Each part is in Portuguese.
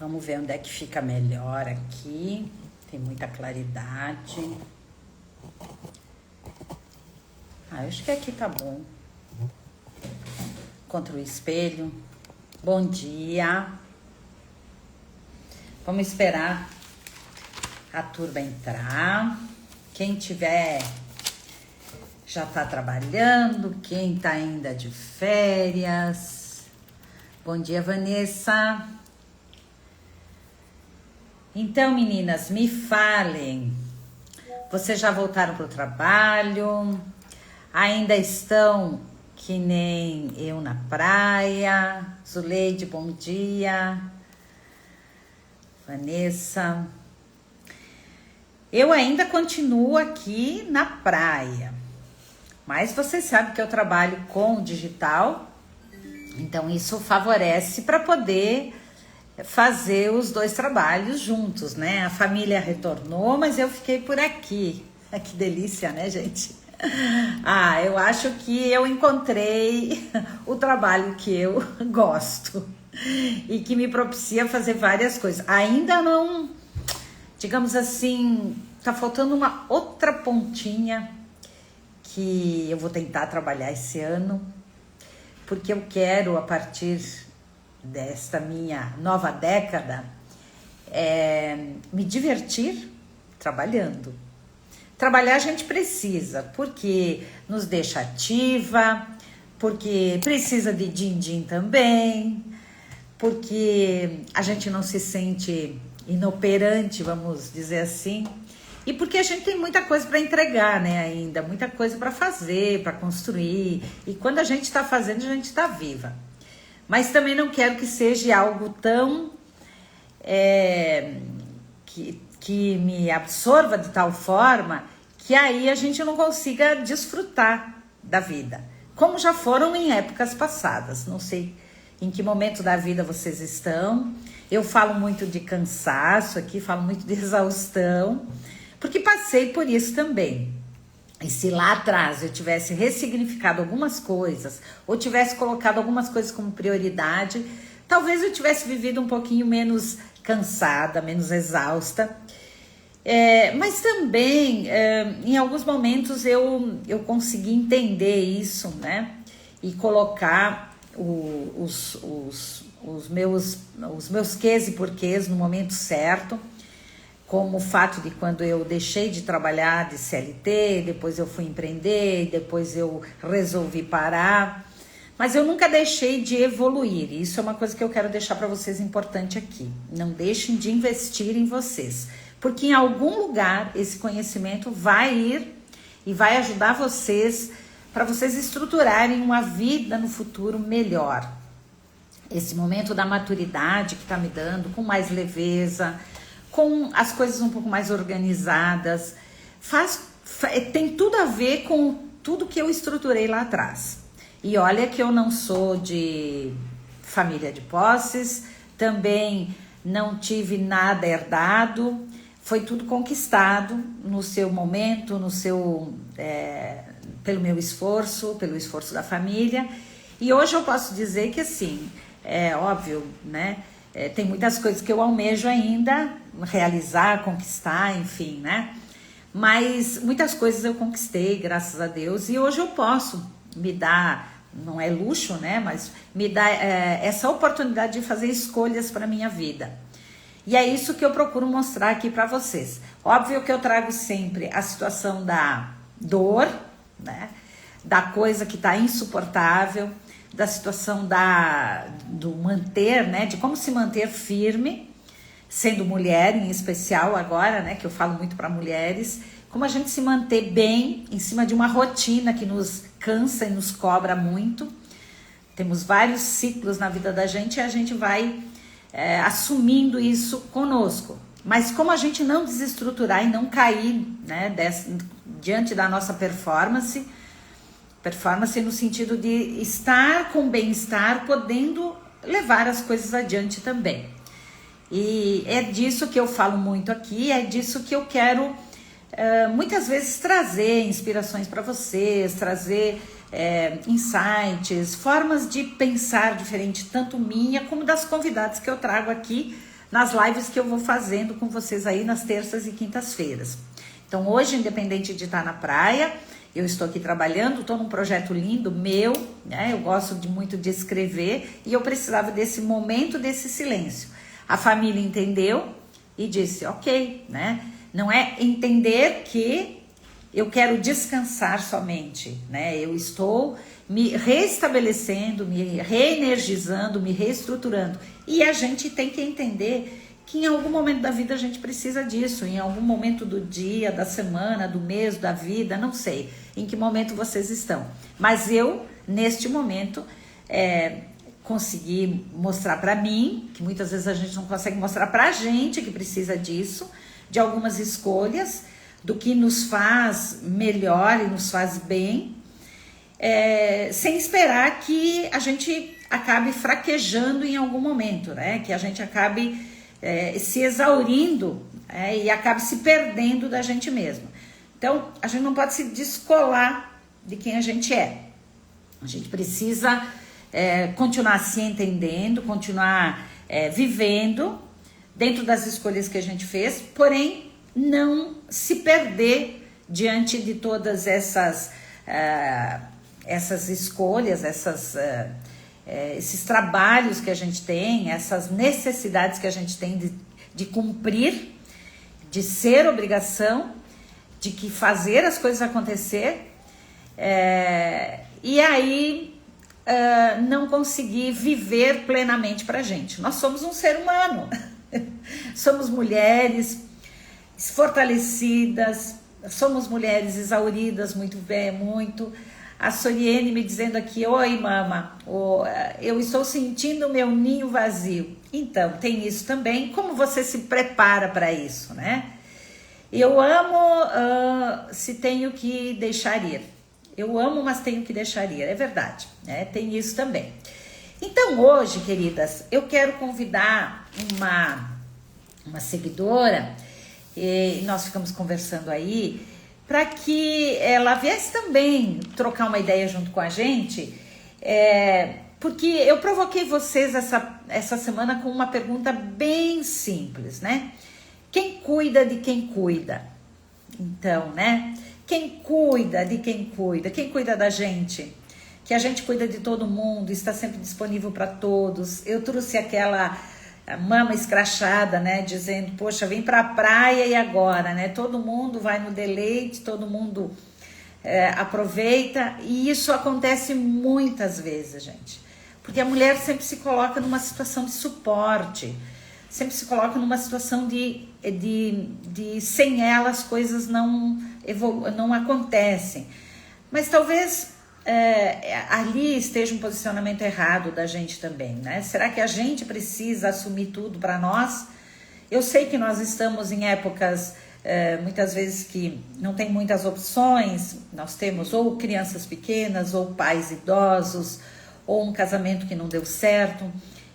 Vamos ver onde é que fica melhor aqui. Tem muita claridade. Acho que aqui tá bom. Contra o espelho. Bom dia. Vamos esperar a turma entrar. Quem tiver já tá trabalhando. Quem tá ainda de férias. Bom dia, Vanessa. Então, meninas, me falem. Vocês já voltaram pro trabalho? Ainda estão que nem eu na praia? Zuleide, bom dia. Vanessa. Eu ainda continuo aqui na praia. Mas vocês sabem que eu trabalho com digital. Então isso favorece para poder fazer os dois trabalhos juntos, né? A família retornou, mas eu fiquei por aqui. Que delícia, né, gente? Eu acho que eu encontrei o trabalho que eu gosto e que me propicia fazer várias coisas. Ainda não, digamos assim, tá faltando uma outra pontinha que eu vou tentar trabalhar esse ano, porque eu quero, a partir desta minha nova década, me divertir trabalhando. Trabalhar a gente precisa, porque nos deixa ativa, porque precisa de din-din também, porque a gente não se sente inoperante, vamos dizer assim, e porque a gente tem muita coisa para entregar, né, ainda, muita coisa para fazer, para construir, e quando a gente está fazendo, a gente está viva. Mas também não quero que seja algo tão que me absorva de tal forma que aí a gente não consiga desfrutar da vida, como já foram em épocas passadas. Não sei em que momento da vida vocês estão. Eu falo muito de cansaço aqui, falo muito de exaustão, porque passei por isso também. E se lá atrás eu tivesse ressignificado algumas coisas, ou tivesse colocado algumas coisas como prioridade, talvez eu tivesse vivido um pouquinho menos cansada, menos exausta. Mas também, em alguns momentos, eu consegui entender isso, né? E colocar os meus quês e porquês no momento certo, como o fato de quando eu deixei de trabalhar de CLT, depois eu fui empreender, depois eu resolvi parar, mas eu nunca deixei de evoluir. Isso é uma coisa que eu quero deixar para vocês importante aqui. Não deixem de investir em vocês, porque em algum lugar esse conhecimento vai ir e vai ajudar vocês, para vocês estruturarem uma vida no futuro melhor. Esse momento da maturidade que está me dando, com mais leveza, com as coisas um pouco mais organizadas, tem tudo a ver com tudo que eu estruturei lá atrás. E olha que eu não sou de família de posses, também não tive nada herdado, foi tudo conquistado no seu momento, pelo meu esforço, pelo esforço da família. E hoje eu posso dizer que assim, é óbvio, né? Tem muitas coisas que eu almejo ainda realizar, conquistar, enfim, né? Mas muitas coisas eu conquistei, graças a Deus, e hoje eu posso me dar, não é luxo, né? Mas me dar essa oportunidade de fazer escolhas para a minha vida. E é isso que eu procuro mostrar aqui para vocês. Óbvio que eu trago sempre a situação da dor, né? Da coisa que está insuportável, da situação do manter, né? De como se manter firme, sendo mulher em especial agora, né? Que eu falo muito para mulheres, como a gente se manter bem em cima de uma rotina que nos cansa e nos cobra muito. Temos vários ciclos na vida da gente e a gente vai assumindo isso conosco. Mas como a gente não desestruturar e não cair, né, diante da nossa performance no sentido de estar com bem-estar, podendo levar as coisas adiante também. E é disso que eu falo muito aqui, é disso que eu quero muitas vezes trazer inspirações para vocês, trazer insights, formas de pensar diferente, tanto minha como das convidadas que eu trago aqui nas lives que eu vou fazendo com vocês aí nas terças e quintas-feiras. Então hoje, independente de estar na praia, eu estou aqui trabalhando, estou num projeto lindo meu, né? Eu gosto muito de escrever e eu precisava desse momento, desse silêncio. A família entendeu e disse, ok, né? Não é entender que eu quero descansar somente, né? Eu estou me restabelecendo, me reenergizando, me reestruturando. E a gente tem que entender que em algum momento da vida a gente precisa disso, em algum momento do dia, da semana, do mês, da vida, não sei em que momento vocês estão. Mas eu, neste momento, consegui mostrar para mim, que muitas vezes a gente não consegue mostrar para a gente que precisa disso, de algumas escolhas, do que nos faz melhor e nos faz bem, sem esperar que a gente acabe fraquejando em algum momento, né? Que a gente acabe se exaurindo e acabe se perdendo da gente mesmo. Então, a gente não pode se descolar de quem a gente é. A gente precisa continuar se entendendo, continuar vivendo dentro das escolhas que a gente fez, porém não se perder diante de todas essas escolhas, esses trabalhos que a gente tem, essas necessidades que a gente tem de cumprir, de ser obrigação, de que fazer as coisas acontecer, e aí não conseguir viver plenamente pra gente. Nós somos um ser humano, somos mulheres fortalecidas, somos mulheres exauridas muito bem, muito. A Soriene me dizendo aqui, oi mama, eu estou sentindo o meu ninho vazio. Então, tem isso também, como você se prepara para isso, né? Eu amo se tenho que deixar ir. Eu amo, mas tenho que deixar ir, é verdade, né? Tem isso também. Então hoje, queridas, eu quero convidar uma seguidora, e nós ficamos conversando aí, para que ela viesse também trocar uma ideia junto com a gente, porque eu provoquei vocês essa semana com uma pergunta bem simples, né? Quem cuida de quem cuida? Então, né? Quem cuida de quem cuida? Quem cuida da gente? Que a gente cuida de todo mundo, está sempre disponível para todos. Eu trouxe aquela mama escrachada, né? Dizendo, poxa, vem para a praia e agora, né? Todo mundo vai no deleite, todo mundo aproveita. E isso acontece muitas vezes, gente. Porque a mulher sempre se coloca numa situação de suporte, sempre se coloca numa situação de sem ela as coisas não acontecem. Mas talvez ali esteja um posicionamento errado da gente também, né? Será que a gente precisa assumir tudo para nós? Eu sei que nós estamos em épocas muitas vezes que não tem muitas opções. Nós temos ou crianças pequenas, ou pais idosos, ou um casamento que não deu certo.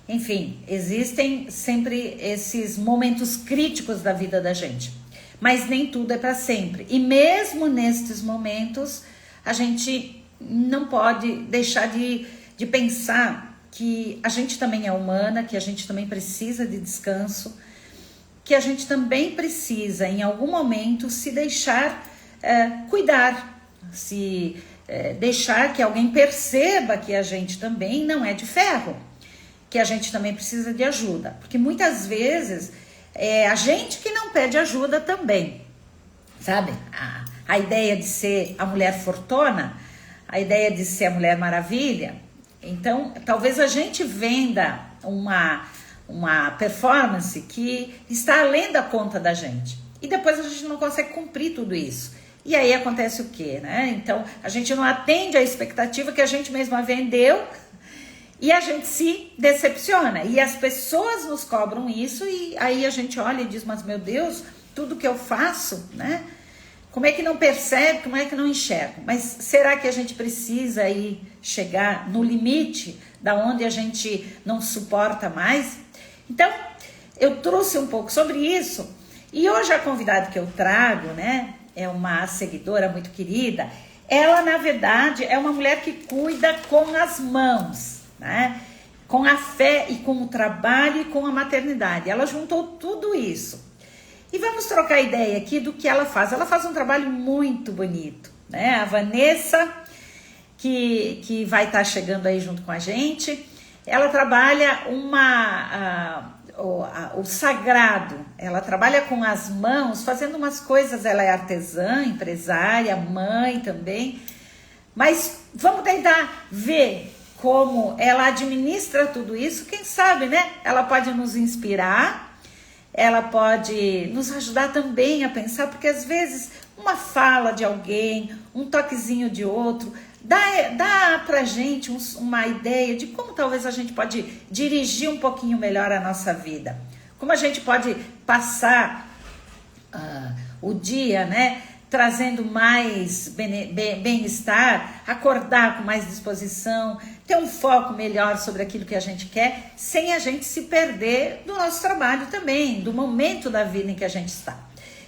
Enfim, existem sempre esses momentos críticos da vida da gente, mas nem tudo é para sempre. E mesmo nestes momentos, a gente não pode deixar de pensar que a gente também é humana, que a gente também precisa de descanso, que a gente também precisa, em algum momento, se deixar cuidar, se deixar que alguém perceba que a gente também não é de ferro, que a gente também precisa de ajuda, porque muitas vezes é a gente que não pede ajuda também, sabe? A ideia de ser a mulher fortuna, a ideia de ser a Mulher Maravilha, então talvez a gente venda uma performance que está além da conta da gente, e depois a gente não consegue cumprir tudo isso, e aí acontece o quê, né? Então a gente não atende à expectativa que a gente mesma vendeu, e a gente se decepciona, e as pessoas nos cobram isso, e aí a gente olha e diz, mas meu Deus, tudo que eu faço, né? Como é que não percebe, como é que não enxerga? Mas será que a gente precisa aí chegar no limite da onde a gente não suporta mais? Então, eu trouxe um pouco sobre isso, e hoje a convidada que eu trago, né, é uma seguidora muito querida. Ela, na verdade, é uma mulher que cuida com as mãos, né? com a fé e com o trabalho e com a maternidade. Ela juntou tudo isso. E vamos trocar ideia aqui do que ela faz. Ela faz um trabalho muito bonito, né? A Vanessa, que vai estar chegando aí junto com a gente, ela trabalha o sagrado, ela trabalha com as mãos, fazendo umas coisas, ela é artesã, empresária, mãe também, mas vamos tentar ver como ela administra tudo isso, quem sabe, né? Ela pode nos inspirar, ela pode nos ajudar também a pensar, porque às vezes uma fala de alguém, um toquezinho de outro, dá pra gente uma ideia de como talvez a gente pode dirigir um pouquinho melhor a nossa vida. Como a gente pode passar o dia, né? Trazendo mais bem-estar, acordar com mais disposição, ter um foco melhor sobre aquilo que a gente quer, sem a gente se perder do nosso trabalho também, do momento da vida em que a gente está.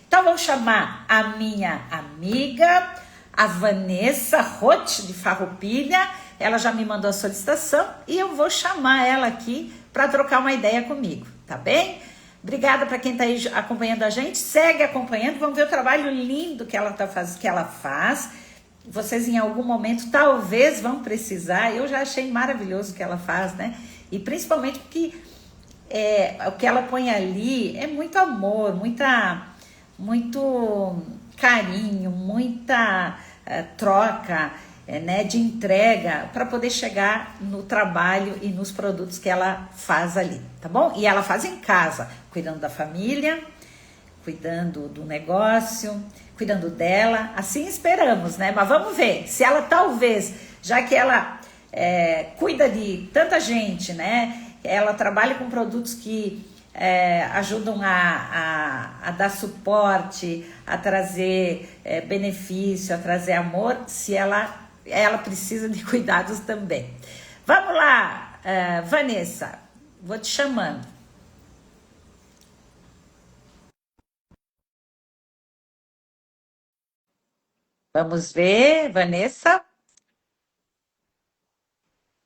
Então, vou chamar a minha amiga, a Vanessa Roth, de Farroupilha. Ela já me mandou a solicitação e eu vou chamar ela aqui para trocar uma ideia comigo, tá bem? Obrigada para quem está aí acompanhando a gente. Segue acompanhando, vamos ver o trabalho lindo que ela faz. Vocês em algum momento talvez vão precisar. Eu já achei maravilhoso o que ela faz, né? E principalmente porque o que ela põe ali é muito amor, muito carinho, muita troca, né, de entrega para poder chegar no trabalho e nos produtos que ela faz ali, tá bom? E ela faz em casa, cuidando da família, cuidando do negócio, cuidando dela, assim esperamos, né? Mas vamos ver se ela talvez, já que ela cuida de tanta gente, né? Ela trabalha com produtos que ajudam a dar suporte, a trazer benefício, a trazer amor, se ela precisa de cuidados também. Vamos lá, Vanessa, vou te chamando. Vamos ver, Vanessa.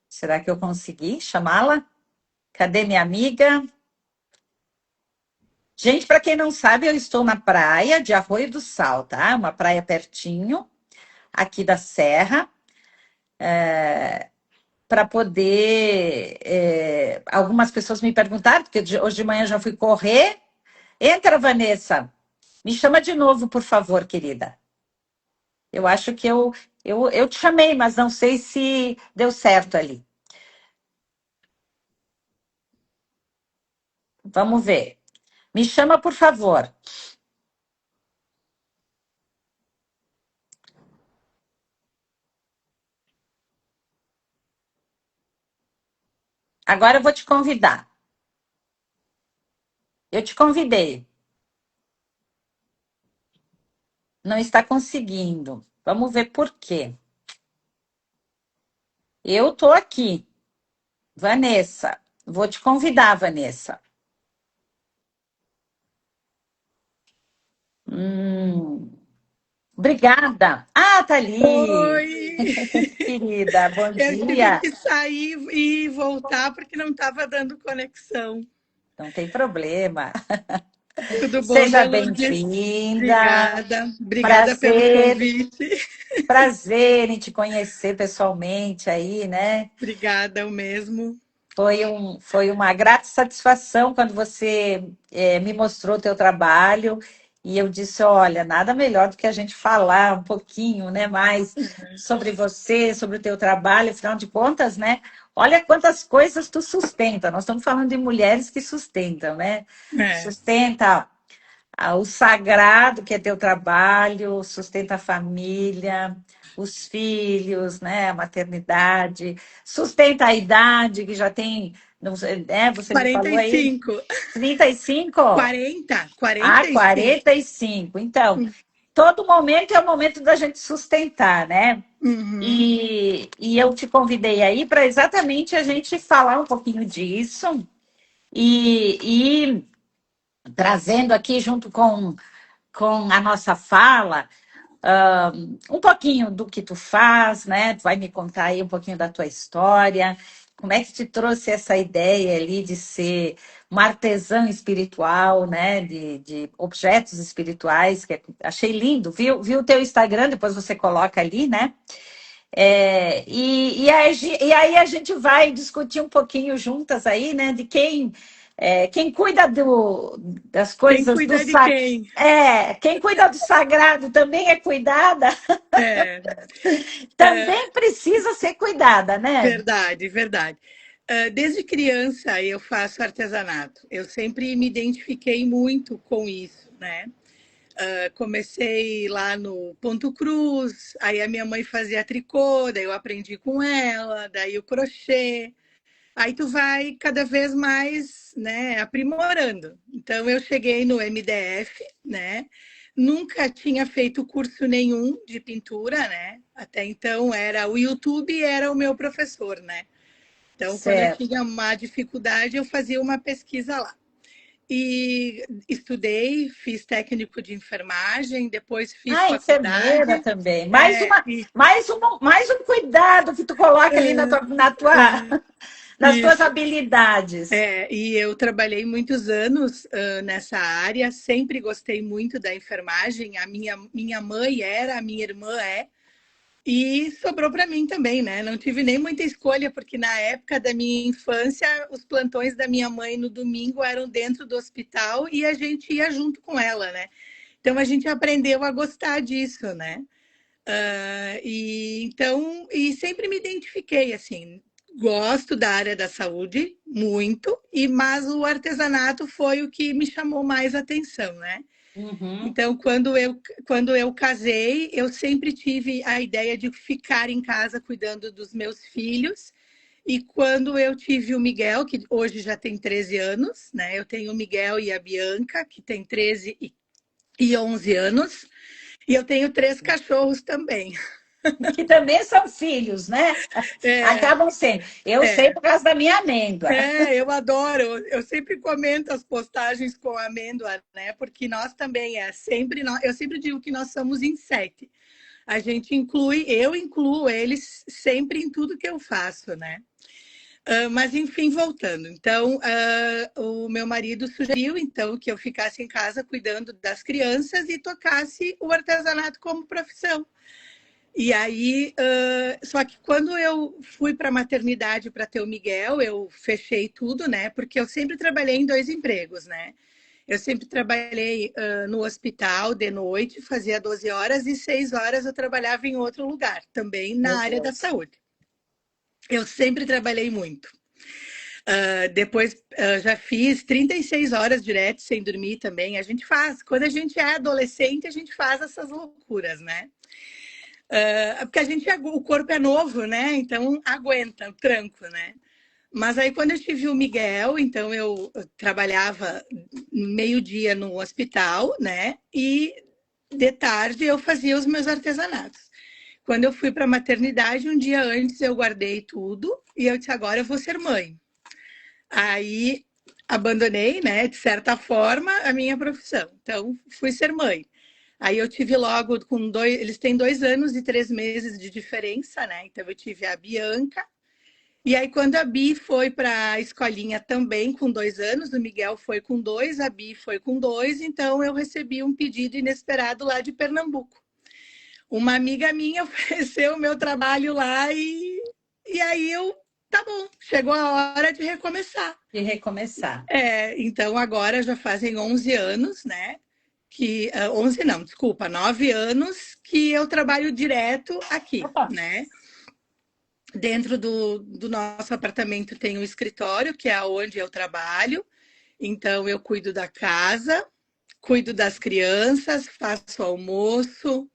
Será que eu consegui chamá-la? Cadê minha amiga? Gente, para quem não sabe, eu estou na praia de Arroio do Sal, tá? Uma praia pertinho, aqui da Serra, para poder. Algumas pessoas me perguntaram, porque hoje de manhã já fui correr. Entra, Vanessa. Me chama de novo, por favor, querida. Eu acho que eu te chamei, mas não sei se deu certo ali. Vamos ver. Me chama, por favor. Agora eu vou te convidar. Eu te convidei. Não está conseguindo. Vamos ver por quê. Eu tô aqui. Vanessa, vou te convidar, Vanessa. Hum, obrigada. Ah, tá ali. Oi! Querida, bom Eu tive dia. que sair e voltar porque não estava dando conexão. Não tem problema. Tudo bom, Seja Delourdes? bem-vinda. Obrigada. Obrigada pelo Prazer, convite. prazer em te conhecer pessoalmente aí, né? Obrigada, o mesmo. Foi uma grata satisfação quando você me mostrou o teu trabalho e eu disse, olha, nada melhor do que a gente falar um pouquinho, né, mais sobre você, sobre o teu trabalho, afinal de contas, né? Olha quantas coisas tu sustenta. Nós estamos falando de mulheres que sustentam, né? É, Sustenta o sagrado que é teu trabalho, sustenta a família, os filhos, né, a maternidade, sustenta a idade que já tem, não sei, você me falou aí, 45. 35? 40? Ah, 45. 45. Então, todo momento é o momento da gente sustentar, né? Uhum. E eu te convidei aí para exatamente a gente falar um pouquinho disso e trazendo aqui junto com a nossa fala, um pouquinho do que tu faz, né? Tu vai me contar aí um pouquinho da tua história, Como é que te trouxe essa ideia ali de ser uma artesã espiritual, né? De objetos espirituais, achei lindo. Viu o teu Instagram, depois você coloca ali, né? E aí a gente vai discutir um pouquinho juntas aí, né? De quem cuida das Quem coisas do cuida de quem? quem cuida do sagrado também é cuidada, É, é, também precisa ser cuidada, né? verdade, verdade. Desde criança eu faço artesanato. Eu sempre me identifiquei muito com isso, né? Comecei lá no Ponto Cruz, aí a minha mãe fazia tricô, daí eu aprendi com ela, daí o crochê. Aí tu vai cada vez mais, né, aprimorando. Então eu cheguei no MDF, né? Nunca tinha feito curso nenhum de pintura, né? Até então era o YouTube era o meu professor, né? Então quando eu Certo. tinha uma dificuldade, eu fazia uma pesquisa lá. E estudei, fiz técnico de enfermagem, depois fiz Ah, enfermeira faculdade. também. É, e, Mais um cuidado que tu coloca ali nas tuas isso. habilidades. E eu trabalhei muitos anos nessa área, sempre gostei muito da enfermagem. Minha mãe era, a minha irmã é, e sobrou para mim também, né? Não tive nem muita escolha, porque na época da minha infância, os plantões da minha mãe no domingo eram dentro do hospital e a gente ia junto com ela, né? Então a gente aprendeu a gostar disso, né? E sempre me identifiquei assim, gosto da área da saúde muito, mas o artesanato foi o que me chamou mais atenção, né? Uhum. Então, quando eu casei, eu sempre tive a ideia de ficar em casa cuidando dos meus filhos. E quando eu tive o Miguel, que hoje já tem 13 anos, né? Eu tenho o Miguel e a Bianca, que tem 13 e 11 anos. E eu tenho 3 cachorros também. Que também são filhos, né? É, Acabam sendo. Eu sei é, por causa da minha amêndoa. eu adoro. Eu sempre comento as postagens com a amêndoa, né? Porque nós também eu sempre digo que nós somos em 7. A gente eu incluo eles sempre em tudo que eu faço, né? Mas enfim, voltando. Então, o meu marido sugeriu então que eu ficasse em casa cuidando das crianças e tocasse o artesanato como profissão. E aí, só que quando eu fui para a maternidade para ter o Miguel, eu fechei tudo, né? Porque eu sempre trabalhei em 2 empregos, né? Eu sempre trabalhei no hospital de noite, fazia 12 horas e 6 horas eu trabalhava em outro lugar, também Meu na área da Deus. saúde. Eu sempre trabalhei muito. Depois já fiz 36 horas direto sem dormir também. A gente faz, quando a gente é adolescente, a gente faz essas loucuras, né? Porque o corpo é novo, né? Então aguenta o tranco, né? Mas aí quando eu tive o Miguel, então eu trabalhava meio-dia no hospital, né? E de tarde eu fazia os meus artesanatos. Quando eu fui para a maternidade, um dia antes eu guardei tudo e eu disse: agora eu vou ser mãe. Aí abandonei, né, de certa forma, a minha profissão. Então fui ser mãe. Aí eu tive logo eles têm 2 anos e 3 meses de diferença, né? Então eu tive a Bianca. E aí, quando a Bi foi para a escolinha também com 2 anos, o Miguel foi com 2, a Bi foi com 2, então eu recebi um pedido inesperado lá de Pernambuco. Uma amiga minha ofereceu o meu trabalho lá e aí tá bom, chegou a hora de recomeçar. De recomeçar. Então agora já fazem 11 anos, né? 11 não, desculpa, 9 anos que eu trabalho direto aqui, Opa. né? Dentro do nosso apartamento tem um escritório, que é onde eu trabalho. Então, eu cuido da casa, cuido das crianças, faço almoço.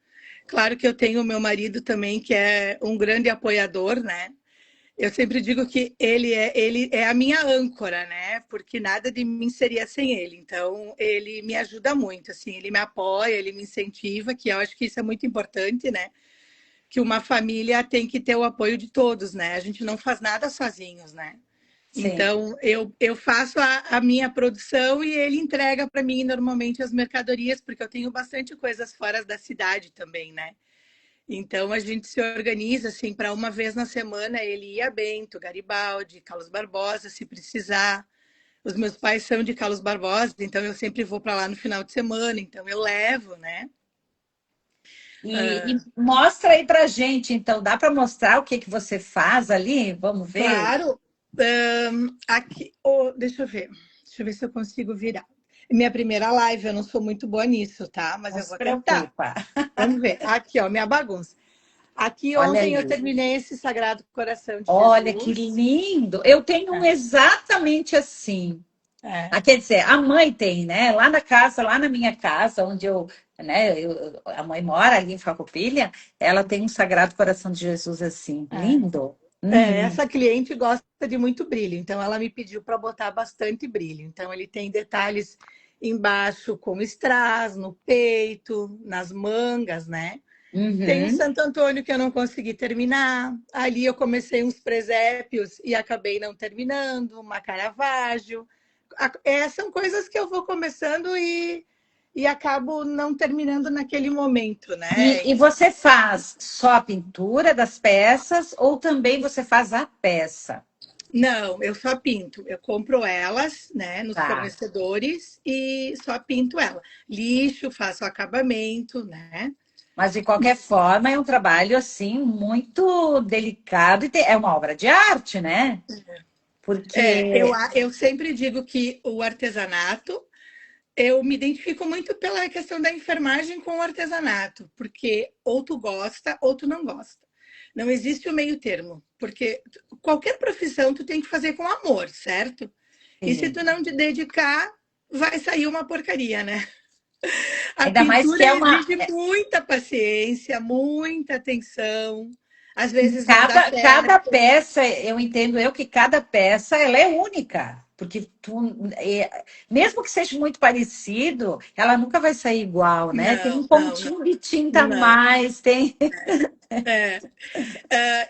Claro que eu tenho o meu marido também, que é um grande apoiador, né? Eu sempre digo que ele é a minha âncora, né? Porque nada de mim seria sem ele. Então, ele me ajuda muito, assim, ele me apoia, ele me incentiva, que eu acho que isso é muito importante, né? Que uma família tem que ter o apoio de todos, né? A gente não faz nada sozinhos, né? Sim. Então, eu faço a minha produção e ele entrega para mim normalmente as mercadorias, porque eu tenho bastante coisas fora da cidade também, né? Então a gente se organiza assim para uma vez na semana ele ir a Bento, Garibaldi, Carlos Barbosa, se precisar. Os meus pais são de Carlos Barbosa, então eu sempre vou para lá no final de semana, então eu levo, né? E mostra aí pra gente, então, dá para mostrar o que que você faz ali? Vamos ver? Claro. Aqui, oh, deixa eu ver se eu consigo virar. Minha primeira live, eu não sou muito boa nisso, tá? Mas Não eu se vou tentar. preocupa. Vamos ver. Aqui, ó, minha bagunça. Aqui Olha ontem eu ali. terminei esse Sagrado Coração de Olha que Jesus. lindo. Eu tenho um exatamente assim. É, Ah, quer dizer, a mãe tem, né? Lá na casa, lá na minha casa, onde eu, né, a mãe mora ali em Farroupilha, ela tem um Sagrado Coração de Jesus assim, é. lindo. Uhum, Essa cliente gosta de muito brilho, então ela me pediu para botar bastante brilho. Então ele tem detalhes embaixo, como strass, no peito, nas mangas, né? Tem um uhum. Santo Antônio que eu não consegui terminar. Ali eu comecei uns presépios e acabei não terminando, uma Caravaggio. São coisas que eu vou começando e acabo não terminando naquele momento, né? E você faz só a pintura das peças ou também você faz a peça? Não, eu só pinto. Eu compro elas, né, nos Tá. fornecedores e só pinto ela. Lixo, faço acabamento, né? Mas de qualquer forma é um trabalho assim muito delicado e é uma obra de arte, né? Porque Eu sempre digo que o artesanato, eu me identifico muito pela questão da enfermagem com o artesanato, porque ou tu gosta ou tu não gosta. Não existe o meio termo, porque qualquer profissão tu tem que fazer com amor, certo? E se sim. tu não te dedicar, vai sair uma porcaria, né? A Ainda mais que pintura é uma. exige muita paciência, muita atenção. Às vezes não dá Cada certo. peça, eu entendo eu que cada peça ela é única. Porque mesmo que seja muito parecido, ela nunca vai sair igual, né? Tem um Não, não, não, pontinho de tinta a não. mais, tem. É.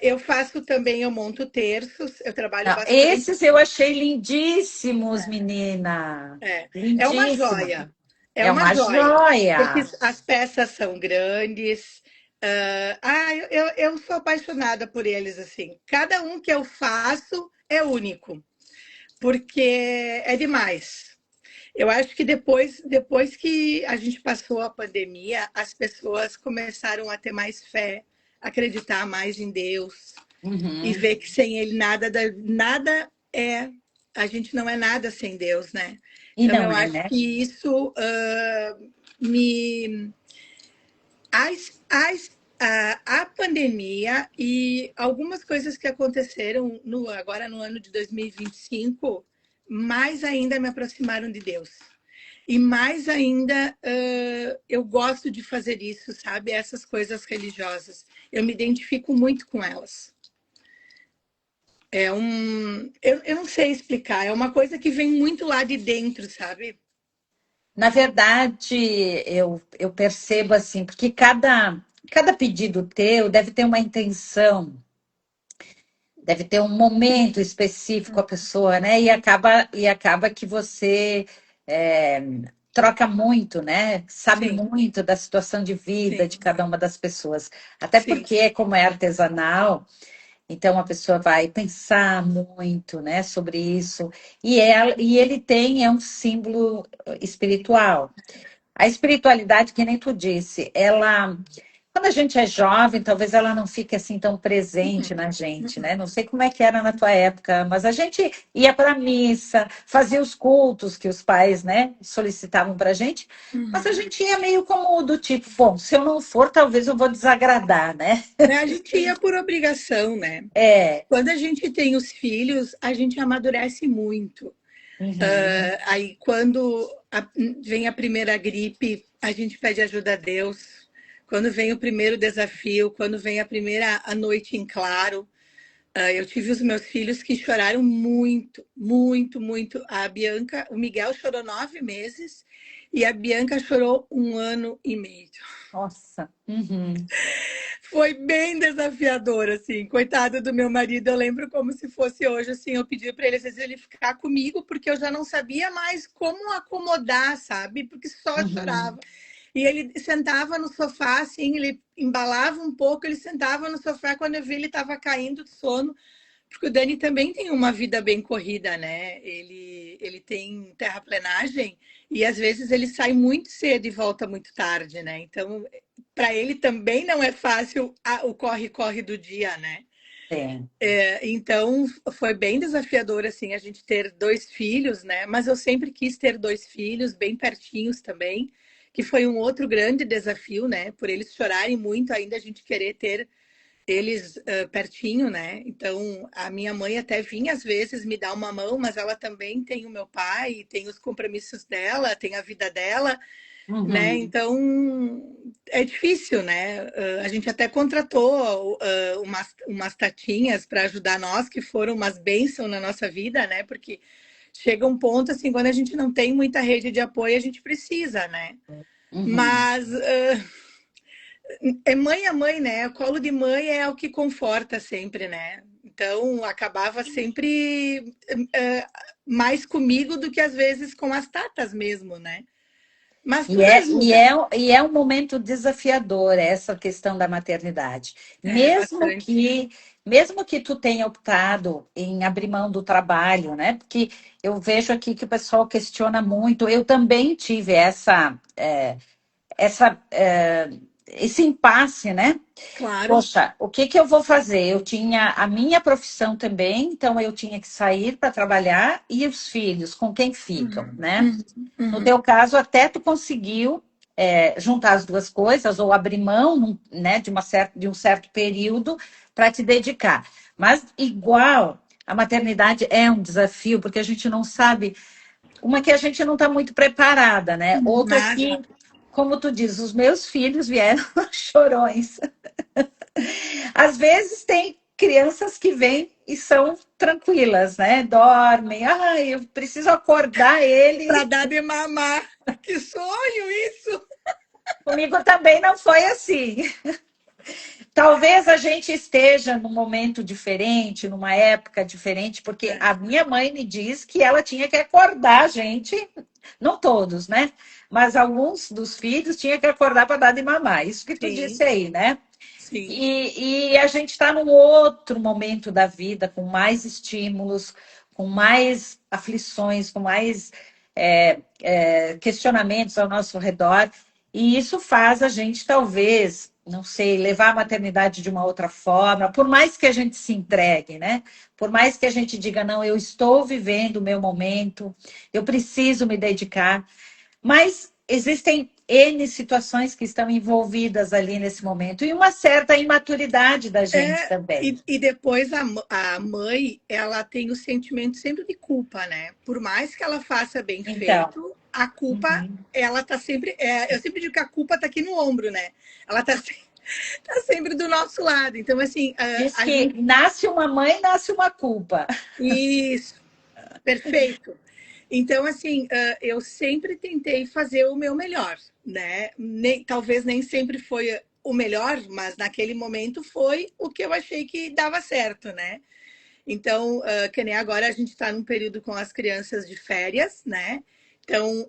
Eu faço também, eu monto terços, eu trabalho Não, bastante. esses eu achei lindíssimos, menina. É uma Lindíssimo. joia, é É uma uma joia, porque joia. as peças são grandes. Eu sou apaixonada por eles, assim. Cada um que eu faço é único, porque é demais. Eu acho que depois que a gente passou a pandemia, as pessoas começaram a ter mais fé, acreditar mais em Deus e Uhum. ver que sem Ele nada é. A gente não é nada sem Deus, né? E Então não eu é, acho né? que isso me a pandemia e algumas coisas que aconteceram agora no ano de 2025 mais ainda me aproximaram de Deus. E mais ainda, eu gosto de fazer isso, sabe? Essas coisas religiosas. Eu me identifico muito com elas. Eu não sei explicar, é uma coisa que vem muito lá de dentro, sabe? Na verdade, eu percebo assim, porque cada pedido teu deve ter uma intenção, deve ter um momento específico a pessoa, né? E acaba que você é, troca muito, né? Sabe Sim, muito da situação de vida sim, de cada uma das pessoas. Até sim, porque, como é artesanal, então a pessoa vai pensar muito, né, sobre isso. E ele tem, é um símbolo espiritual. A espiritualidade, que nem tu disse, ela, quando a gente é jovem, talvez ela não fique assim tão presente na gente, né? Não sei como é que era na tua época, mas a gente ia para a missa, fazia os cultos que os pais, né, solicitavam para a gente, mas a gente ia meio como do tipo, bom, se eu não for, talvez eu vou desagradar, né? né? A gente ia por obrigação, né? É. Quando a gente tem os filhos, a gente amadurece muito. Uhum. Aí, quando vem a primeira gripe, a gente pede ajuda a Deus. Quando vem o primeiro desafio, quando vem a primeira a noite em claro, eu tive os meus filhos que choraram muito, muito, muito. A Bianca, o Miguel chorou 9 meses e a Bianca chorou 1 ano e meio. Nossa. Uhum. Foi bem desafiador, assim. Coitado do meu marido, eu lembro como se fosse hoje, assim, eu pedi para ele, às vezes, ele ficar comigo, porque eu já não sabia mais como acomodar, sabe? Porque só Uhum. chorava. E ele sentava no sofá, assim, ele embalava um pouco, ele sentava no sofá, quando eu vi ele estava caindo de sono, porque o Dani também tem uma vida bem corrida, né? Ele tem terraplenagem e às vezes ele sai muito cedo e volta muito tarde, né? Então, para ele também não é fácil o corre-corre do dia, né? Sim. Então, foi bem desafiador, assim, a gente ter dois filhos, né? Mas eu sempre quis ter dois filhos, bem pertinhos também, que foi um outro grande desafio, né? Por eles chorarem muito, ainda a gente querer ter eles pertinho, né? Então, a minha mãe até vinha às vezes me dar uma mão, mas ela também tem o meu pai, tem os compromissos dela, tem a vida dela, né? Uhum. Então é difícil, né? A gente até contratou umas tatinhas para ajudar nós, que foram umas bênçãos na nossa vida, né? Porque chega um ponto assim, quando a gente não tem muita rede de apoio, a gente precisa, né? Uhum. Mas é mãe, né? O colo de mãe é o que conforta sempre, né? Então acabava sempre mais comigo do que às vezes com as tatas mesmo, né? Mas E tudo é, e, ajuda. é, e é um momento desafiador essa questão da maternidade. É, Mesmo bastante. que, mesmo que tu tenha optado em abrir mão do trabalho, né? Porque eu vejo aqui que o pessoal questiona muito. Eu também tive esse impasse, né? Claro. Poxa, o que que eu vou fazer? Eu tinha a minha profissão também, então eu tinha que sair para trabalhar e os filhos, com quem ficam, Uhum, né? uhum, No uhum. teu caso, até tu conseguiu juntar as duas coisas ou abrir mão, né, de um certo período para te dedicar. Mas igual a maternidade é um desafio, porque a gente não sabe, uma que a gente não está muito preparada, né? Outra Nada. que, como tu diz, os meus filhos vieram chorões. Às vezes tem crianças que vêm e são tranquilas, né? Dormem. Ah, eu preciso acordar Para ele. dar de mamar. Que sonho isso! Comigo também não foi assim. Talvez a gente esteja num momento diferente, numa época diferente, porque É, a minha mãe me diz que ela tinha que acordar a gente, não todos, né? Mas alguns dos filhos tinha que acordar para dar de mamar. Isso que tu disse sim, aí, né? sim. E a gente está num outro momento da vida, com mais estímulos, com mais aflições, com mais questionamentos ao nosso redor. E isso faz a gente, talvez, não sei, levar a maternidade de uma outra forma, por mais que a gente se entregue, né? Por mais que a gente diga, não, eu estou vivendo o meu momento, eu preciso me dedicar. Mas existem N situações que estão envolvidas ali nesse momento e uma certa imaturidade da gente também. E depois a mãe, ela tem o sentimento sempre de culpa, né? Por mais que ela faça bem Então, feito, a culpa, uhum. ela tá sempre. Eu sempre digo que a culpa tá aqui no ombro, né? Ela tá, tá sempre do nosso lado. Então, assim, Diz a que gente. nasce uma mãe, nasce uma culpa. Isso, perfeito. Então, assim, eu sempre tentei fazer o meu melhor, né? Talvez nem sempre foi o melhor, mas naquele momento foi o que eu achei que dava certo, né? Então, que nem agora a gente está num período com as crianças de férias, né? Então,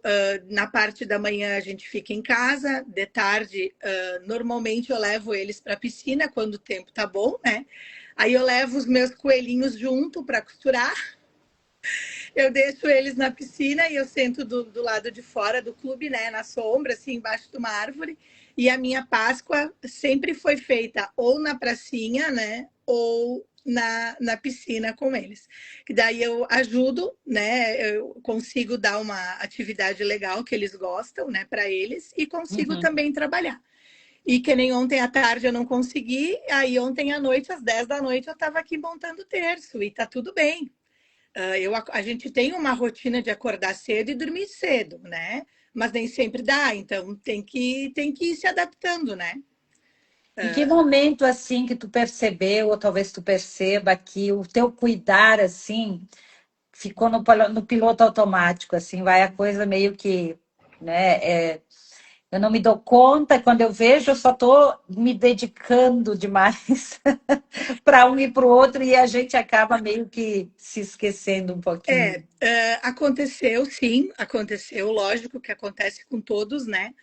na parte da manhã a gente fica em casa, de tarde, normalmente eu levo eles para a piscina quando o tempo tá bom, né? Aí eu levo os meus coelhinhos junto para costurar, eu deixo eles na piscina e eu sento do lado de fora do clube, né, na sombra, assim, embaixo de uma árvore. E a minha Páscoa sempre foi feita ou na pracinha, né, ou na piscina com eles. Que daí eu ajudo, né, eu consigo dar uma atividade legal que eles gostam, né, para eles e consigo Uhum. também trabalhar. E que nem ontem à tarde eu não consegui, aí ontem à noite, às 10 da noite, eu estava aqui montando o terço e tá tudo bem. A gente tem uma rotina de acordar cedo e dormir cedo, né? Mas nem sempre dá, então tem que ir se adaptando, né? Em que momento assim que tu percebeu, ou talvez tu perceba que o teu cuidar assim ficou no piloto automático, assim, vai a coisa meio que, né? Eu não me dou conta, quando eu vejo, eu só estou me dedicando demais para um e para o outro, e a gente acaba meio que se esquecendo um pouquinho. Aconteceu, sim, aconteceu, lógico que acontece com todos, né?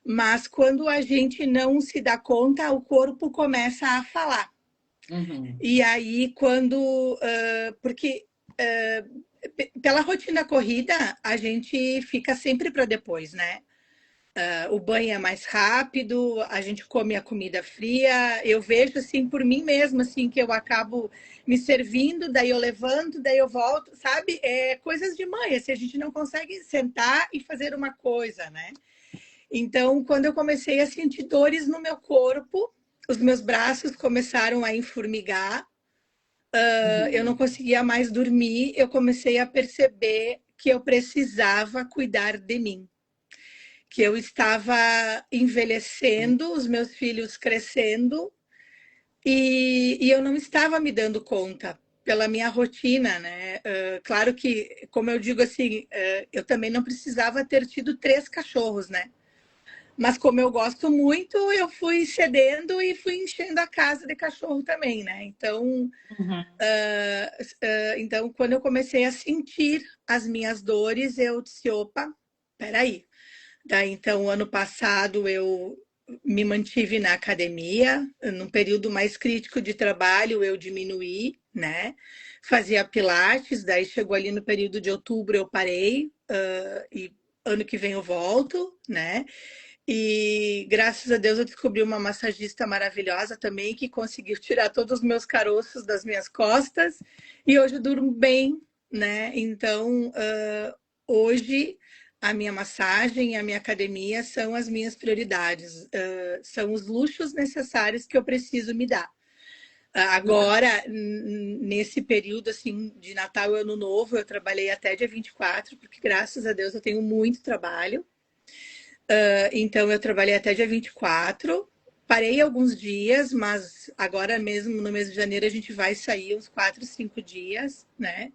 mas quando a gente não se dá conta, o corpo começa a falar. Uhum. E aí, porque pela rotina corrida, a gente fica sempre para depois, né? O banho é mais rápido, a gente come a comida fria. Eu vejo assim por mim mesma, assim, que eu acabo me servindo, daí eu levanto, daí eu volto, sabe? É coisas de mãe, assim, a gente não consegue sentar e fazer uma coisa, né? Então, quando eu comecei a sentir dores no meu corpo, os meus braços começaram a enformigar, eu não Uhum. conseguia mais dormir, eu comecei a perceber que eu precisava cuidar de mim, que eu estava envelhecendo, os meus filhos crescendo, e eu não estava me dando conta pela minha rotina, né? Claro que, como eu digo assim, eu também não precisava ter tido 3 cachorros, né? Mas como eu gosto muito, eu fui cedendo e fui enchendo a casa de cachorro também, né? Uhum. Então, quando eu comecei a sentir as minhas dores, eu disse, opa, peraí. Daí, então, ano passado, eu me mantive na academia. Num período mais crítico de trabalho, eu diminuí, né? Fazia pilates, daí chegou ali no período de outubro, eu parei, e ano que vem eu volto, né? E graças a Deus eu descobri uma massagista maravilhosa também que conseguiu tirar todos os meus caroços das minhas costas e hoje eu durmo bem, né? Então, hoje a minha massagem e a minha academia são as minhas prioridades, são os luxos necessários que eu preciso me dar. Agora, nesse período assim de Natal e Ano Novo, eu trabalhei até dia 24, porque graças a Deus eu tenho muito trabalho. Então, eu trabalhei até dia 24. Parei alguns dias, mas agora mesmo, no mês de janeiro, a gente vai sair uns 4, 5 dias, né?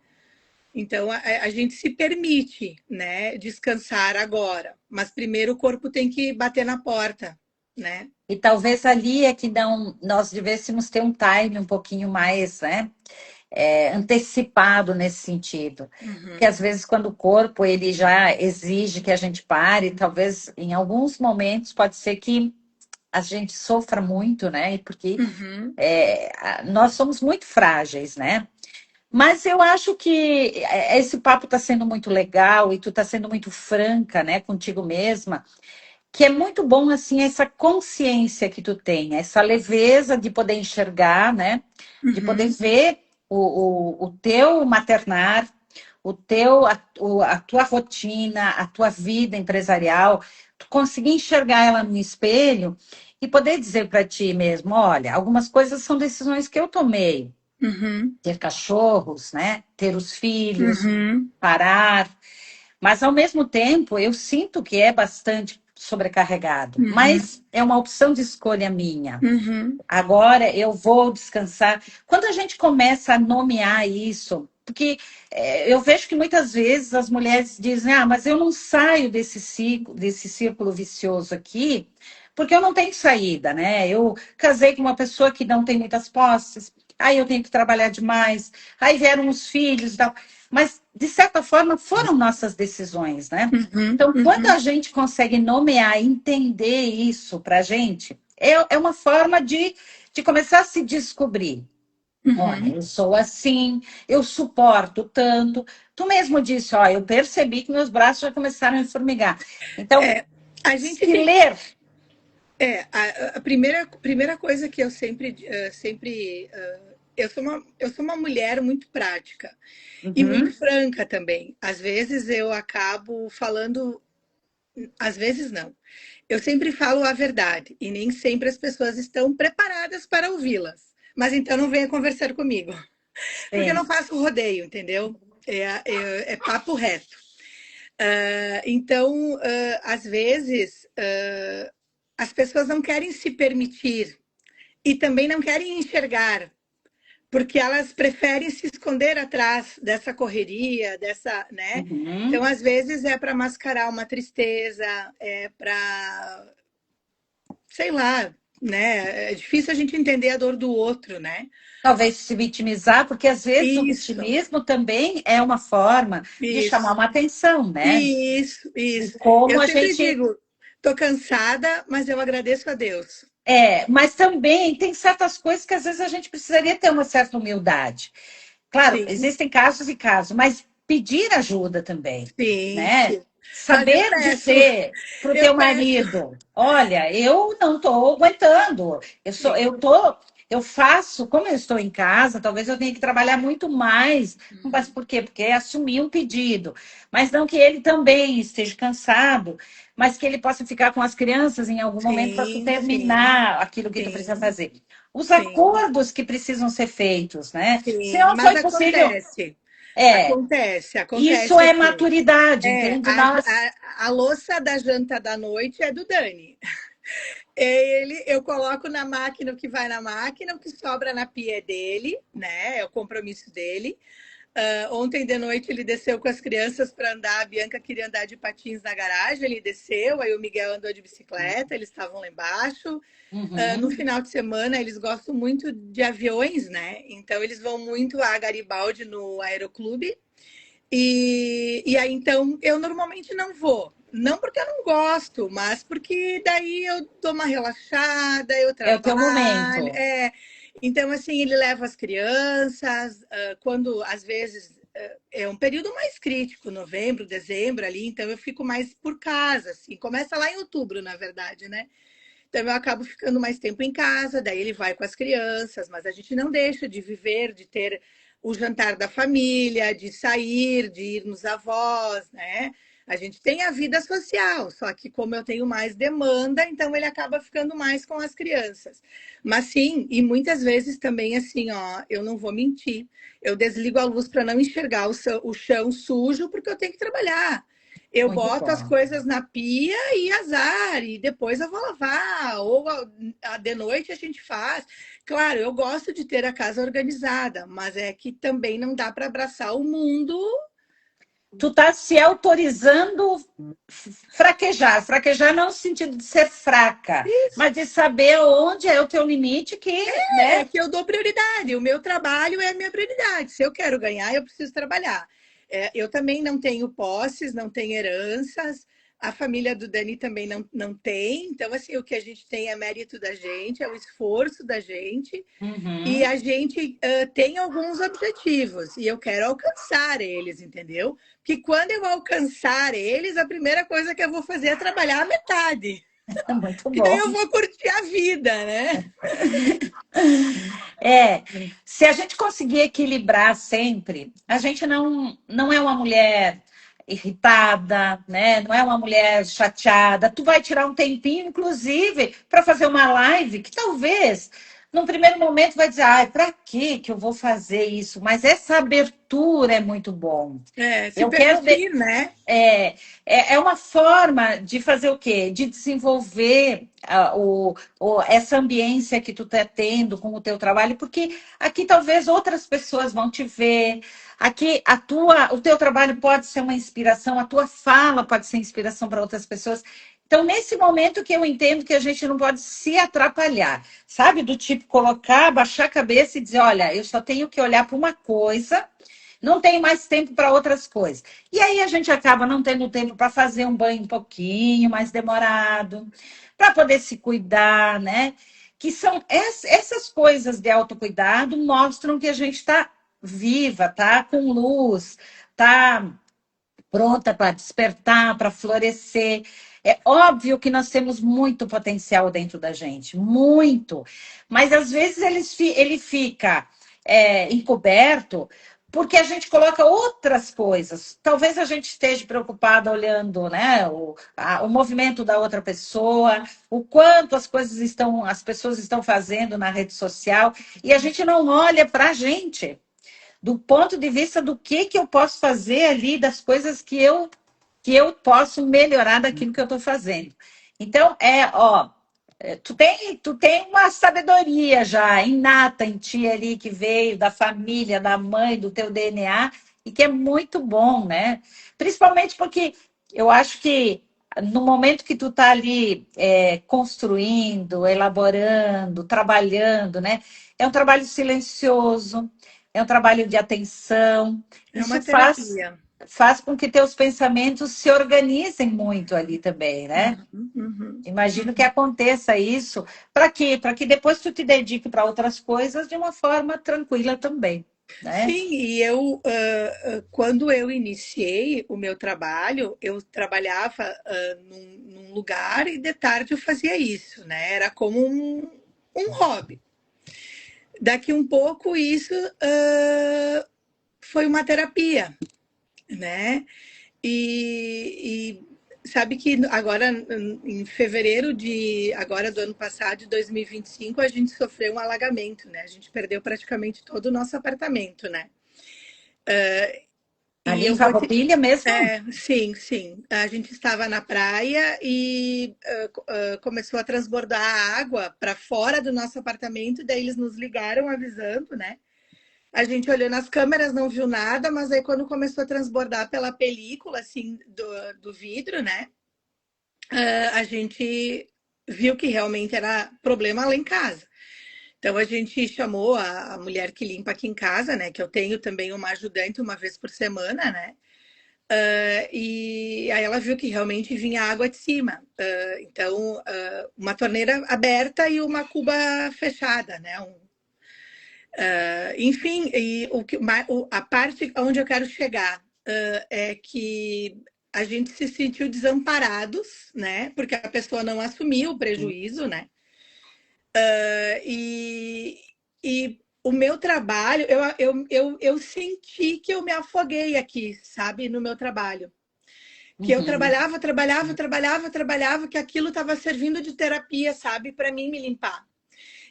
Então, a gente se permite, né, descansar agora. Mas primeiro o corpo tem que bater na porta, né? E talvez ali é que não, nós devêssemos ter um time um pouquinho mais, né, antecipado nesse sentido. Porque Uhum, às vezes quando o corpo ele já exige que a gente pare, talvez em alguns momentos pode ser que a gente sofra muito, né? Porque uhum, nós somos muito frágeis, né? Mas eu acho que esse papo está sendo muito legal e tu está sendo muito franca, né, contigo mesma, que é muito bom assim essa consciência que tu tem, essa leveza de poder enxergar, né, de poder uhum, ver o teu maternar, a tua rotina, a tua vida empresarial, tu conseguir enxergar ela no espelho e poder dizer para ti mesmo, olha, algumas coisas são decisões que eu tomei, uhum, ter cachorros, né? Ter os filhos, uhum, parar. Mas, ao mesmo tempo, eu sinto que é bastante sobrecarregado. uhum, Mas é uma opção de escolha minha. uhum, Agora eu vou descansar. Quando a gente começa a nomear isso, porque eu vejo que muitas vezes as mulheres dizem: ah, mas eu não saio desse círculo vicioso aqui, porque eu não tenho saída, né? Eu casei com uma pessoa que não tem muitas posses, aí eu tenho que trabalhar demais, aí vieram os filhos e tal. Mas, de certa forma, foram nossas decisões, né? uhum, Então, quando uhum, a gente consegue nomear, entender isso para a gente, é uma forma de começar a se descobrir. Olha, uhum. eu sou assim, eu suporto tanto. Tu mesmo disse, ó, eu percebi que meus braços já começaram a formigar. Então, É, a gente se tem. ler. A primeira coisa que eu sempre eu sou uma mulher muito prática e muito Uhum. franca também. Às vezes eu acabo falando, às vezes não. Eu sempre falo a verdade e nem sempre as pessoas estão preparadas para ouvi-las. Mas então não venha conversar comigo, porque eu não Sim. faço rodeio, entendeu? É papo reto. Então, às vezes, as pessoas não querem se permitir e também não querem enxergar, porque elas preferem se esconder atrás dessa correria, dessa, né? Então, Uhum. às vezes é para mascarar uma tristeza, é para, sei lá, né? É difícil a gente entender a dor do outro, né? Talvez se vitimizar, porque às vezes o Isso, vitimismo também é uma forma de chamar isso, uma atenção, né? isso, E isso. como Eu a sempre gente. digo, Tô cansada, mas eu agradeço a Deus. Mas também tem certas coisas que às vezes a gente precisaria ter uma certa humildade. Claro, Sim, existem casos e casos, mas pedir ajuda também, sim, né? sim. Mas eu Saber peço, dizer para o eu teu peço. marido, olha, eu não estou aguentando, Sim. eu faço, como eu estou em casa, talvez eu tenha que trabalhar muito mais. Mas Uhum. por quê? Porque é assumir um pedido. Mas não que ele também esteja cansado, mas que ele possa ficar com as crianças em algum momento para tu Sim, sim, terminar aquilo que tu precisa sim, fazer. Os sim, acordos que precisam ser feitos, né? Se sim. não Mas foi possível, acontece, é, acontece, isso acontece é assim. maturidade, É, entende? Nós, a louça da janta da noite é do Dani. Eu coloco na máquina o que vai na máquina, o que sobra na pia é dele, né? É o compromisso dele. Ontem de noite ele desceu com as crianças para andar. A Bianca queria andar de patins na garagem, ele desceu. Aí o Miguel andou de bicicleta, eles estavam lá embaixo. No uhum, final de semana, eles gostam muito de aviões, né? Então, eles vão muito a Garibaldi no Aeroclube. E aí, então, eu normalmente não vou. Não porque eu não gosto, mas porque daí eu dou uma relaxada, eu é o teu trabalho. momento. Então, assim, ele leva as crianças, quando às vezes é um período mais crítico, novembro, dezembro ali, então eu fico mais por casa, assim. Começa lá em outubro, na verdade, né? Então eu acabo ficando mais tempo em casa, daí ele vai com as crianças, mas a gente não deixa de viver, de ter o jantar da família, de sair, de ir nos avós, né? A gente tem a vida social, só que como eu tenho mais demanda, então ele acaba ficando mais com as crianças. Mas sim, e muitas vezes também assim, ó, eu não vou mentir, eu desligo a luz para não enxergar o chão sujo, porque eu tenho que trabalhar. Eu Muito boto as bom. coisas na pia e azar, e depois eu vou lavar, ou de noite a gente faz. Claro, eu gosto de ter a casa organizada, mas é que também não dá para abraçar o mundo. Tu tá se autorizando fraquejar. Fraquejar não no sentido de ser fraca, mas de saber onde é o teu limite que, É né? que eu dou prioridade, o meu trabalho é a minha prioridade. Se eu quero ganhar, eu preciso trabalhar. Eu também não tenho posses, não tenho heranças, a família do Dani também não tem. Então, assim, o que a gente tem é mérito da gente, é o esforço da gente. E Uhum. a gente tem alguns objetivos e eu quero alcançar eles, entendeu? Porque quando eu alcançar eles, a primeira coisa que eu vou fazer é trabalhar a metade. Muito Que daí bom. eu vou curtir a vida, né? É, se a gente conseguir equilibrar sempre, a gente não é uma mulher irritada, né? Não é uma mulher chateada. Tu vai tirar um tempinho, inclusive, para fazer uma live que talvez, num primeiro momento, vai dizer, ai, para que eu vou fazer isso? Mas essa abertura é muito bom. Se Eu quero, permitir, né? é, é uma forma de fazer o quê? De desenvolver essa ambiência que tu está tendo com o teu trabalho, porque aqui talvez outras pessoas vão te ver, aqui o teu trabalho pode ser uma inspiração, a tua fala pode ser inspiração para outras pessoas. Então, nesse momento que eu entendo que a gente não pode se atrapalhar, sabe? Do tipo colocar, baixar a cabeça e dizer, olha, eu só tenho que olhar para uma coisa, não tenho mais tempo para outras coisas. E aí a gente acaba não tendo tempo para fazer um banho um pouquinho mais demorado, para poder se cuidar, né? Que são essas coisas de autocuidado mostram que a gente está viva, tá com luz, tá pronta para despertar, para florescer. É óbvio que nós temos muito potencial dentro da gente, muito, mas às vezes ele fica encoberto porque a gente coloca outras coisas. Talvez a gente esteja preocupada olhando, né, o movimento da outra pessoa, o quanto as pessoas estão fazendo na rede social, e a gente não olha para a gente do ponto de vista do que eu posso fazer ali, das coisas que eu posso melhorar daquilo que eu estou fazendo. Então, tu tem uma sabedoria já inata em ti ali, que veio da família, da mãe, do teu DNA, e que é muito bom, né? Principalmente porque eu acho que no momento que tu tá ali construindo, elaborando, trabalhando, né? É um trabalho silencioso, é um trabalho de atenção. É Isso uma faz terapia. faz com que teus pensamentos se organizem muito ali também, né? Uhum, uhum, Imagino que uhum. aconteça isso, para quê? Para que depois tu te dedique para outras coisas de uma forma tranquila também, né? Sim, e quando eu iniciei o meu trabalho, eu trabalhava num lugar e de tarde eu fazia isso, né? Era como um hobby. Daqui um pouco isso foi uma terapia, né? E sabe que agora, em fevereiro de agora do ano passado, de 2025, a gente sofreu um alagamento, né? A gente perdeu praticamente todo o nosso apartamento, né? E Ali em eu vou te... Farroupilha mesmo? sim, sim. A gente estava na praia e começou a transbordar a água para fora do nosso apartamento, daí eles nos ligaram avisando, né? A gente olhou nas câmeras, não viu nada, mas aí quando começou a transbordar pela película, assim, do vidro, né? A gente viu que realmente era problema lá em casa. Então a gente chamou a mulher que limpa aqui em casa, né? Que eu tenho também uma ajudante uma vez por semana, né? E aí ela viu que realmente vinha água de cima. Então, uma torneira aberta e uma cuba fechada, né? Enfim, a parte onde eu quero chegar é que a gente se sentiu desamparados, né? Porque a pessoa não assumiu o prejuízo, né? E, e o meu trabalho, eu senti que eu me afoguei aqui, sabe, no meu trabalho. Que eu Uhum. trabalhava, que aquilo estava servindo de terapia, sabe, para mim me limpar.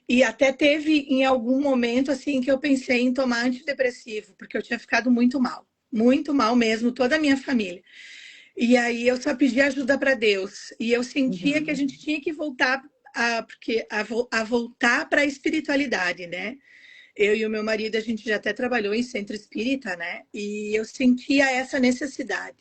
E até teve em algum momento assim que eu pensei em tomar antidepressivo, porque eu tinha ficado muito mal mesmo, toda a minha família. E aí eu só pedi ajuda para Deus. E eu sentia que a Uhum. gente tinha que voltar a voltar para a espiritualidade, né? Eu e o meu marido, a gente já até trabalhou em centro espírita, né? E eu sentia essa necessidade.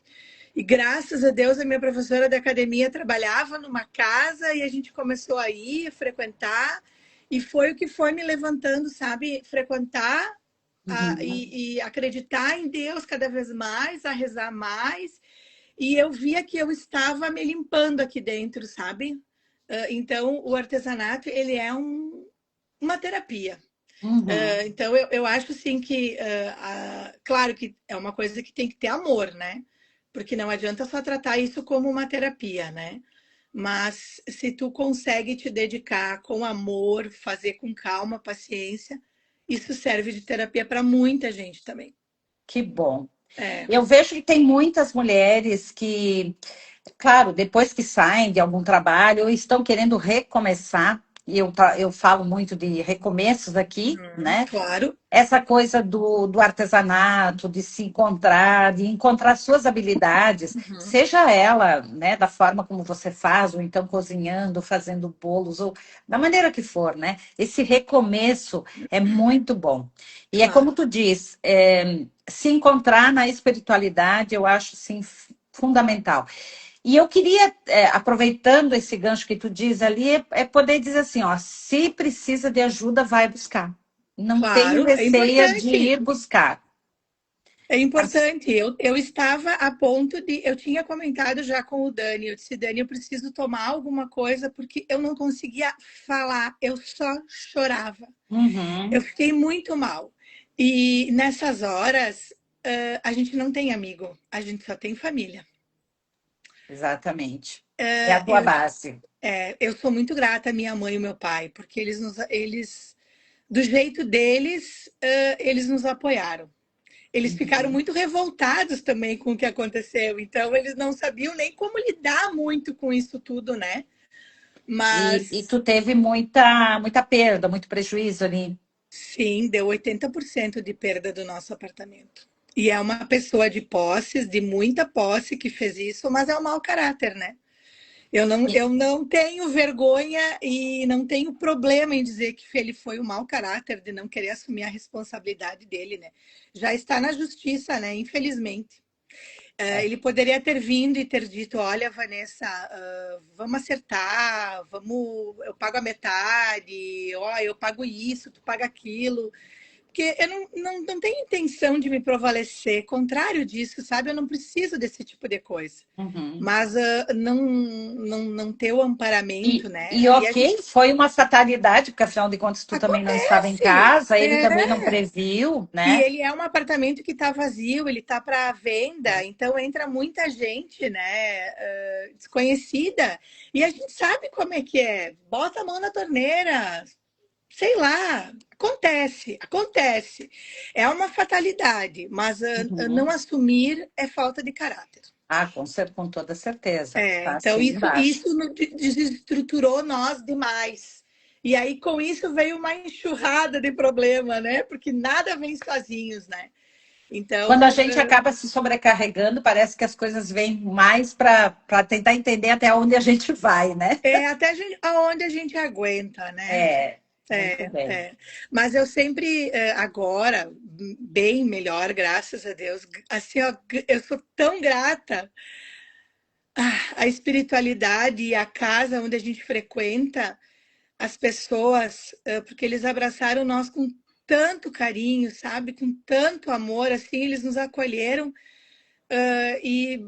E graças a Deus, a minha professora da academia trabalhava numa casa e a gente começou a ir, a frequentar, e foi o que foi me levantando, sabe? Frequentar Uhum. e acreditar em Deus cada vez mais, a rezar mais, e eu via que eu estava me limpando aqui dentro, sabe? Então, o artesanato, ele é uma terapia. Uhum. Então, eu acho assim que, claro que é uma coisa que tem que ter amor, né? Porque não adianta só tratar isso como uma terapia, né? Mas se tu consegue te dedicar com amor, fazer com calma, paciência, isso serve de terapia para muita gente também. Que bom. É. Eu vejo que tem muitas mulheres que, claro, depois que saem de algum trabalho, estão querendo recomeçar. E eu falo muito de recomeços aqui, né? Claro. Essa coisa do artesanato, de se encontrar, de encontrar suas habilidades, Uhum. seja ela, né, da forma como você faz, ou então cozinhando, fazendo bolos, ou da maneira que for, né? Esse recomeço é muito bom. E é como Claro. tu diz, se encontrar na espiritualidade, eu acho, sim, fundamental. E eu queria, aproveitando esse gancho que tu diz ali, poder dizer assim, ó, se precisa de ajuda, vai buscar. Não tenha Claro, é receia de importante. ir buscar. É importante. Eu estava a ponto de. Eu tinha comentado já com o Dani. Eu disse, Dani, eu preciso tomar alguma coisa porque eu não conseguia falar, eu só chorava. Eu Uhum, fiquei muito mal. E nessas horas, a gente não tem amigo, a gente só tem família. exatamente. É a tua Eu, base. eu sou muito grata à minha mãe e ao meu pai, porque eles do jeito deles, eles nos apoiaram. Eles ficaram Uhum. muito revoltados também com o que aconteceu, então eles não sabiam nem como lidar muito com isso tudo, né? E Mas tu teve muita perda, muito prejuízo ali. sim, deu 80% de perda do nosso apartamento. E é uma pessoa de posses, de muita posse, que fez isso, mas é um mau caráter, né? E, Eu não tenho vergonha e não tenho problema em dizer que ele foi um mau caráter de não querer assumir a responsabilidade dele, né? Já está na justiça, né? Infelizmente. é, Ele poderia ter vindo e ter dito: Olha, Vanessa, vamos acertar, eu pago a metade, ó, eu pago isso, tu paga aquilo. porque eu não tenho intenção de me prevalecer, contrário disso, sabe? Eu não preciso desse tipo de coisa. Uhum. Mas não ter o amparamento, né? E E a gente ok, foi uma fatalidade, porque afinal de contas tu também não estava em acontece, casa, ele também não é. previu, E né? ele é um apartamento que está vazio, ele está para venda, então entra muita gente, né, desconhecida. E a gente sabe como é que é. Bota a mão na torneira, sei lá, acontece, acontece. É uma fatalidade, mas não Uhum. assumir é falta de caráter. Ah, com toda certeza. É, Tá então assim embaixo. isso desestruturou nós demais. E aí, com isso, veio uma enxurrada de problema, né? Porque nada vem sozinhos, né? Quando a Então, gente acaba se sobrecarregando, parece que as coisas vêm mais para tentar entender até onde a gente vai, né? é até aonde a gente aguenta, né? É, muito É, bem. é. Mas eu sempre, agora, bem melhor, graças a Deus. Assim, ó, eu sou tão grata à espiritualidade e à casa onde a gente frequenta, as pessoas, porque eles abraçaram nós com tanto carinho, sabe? Com tanto amor, assim, eles nos acolheram, e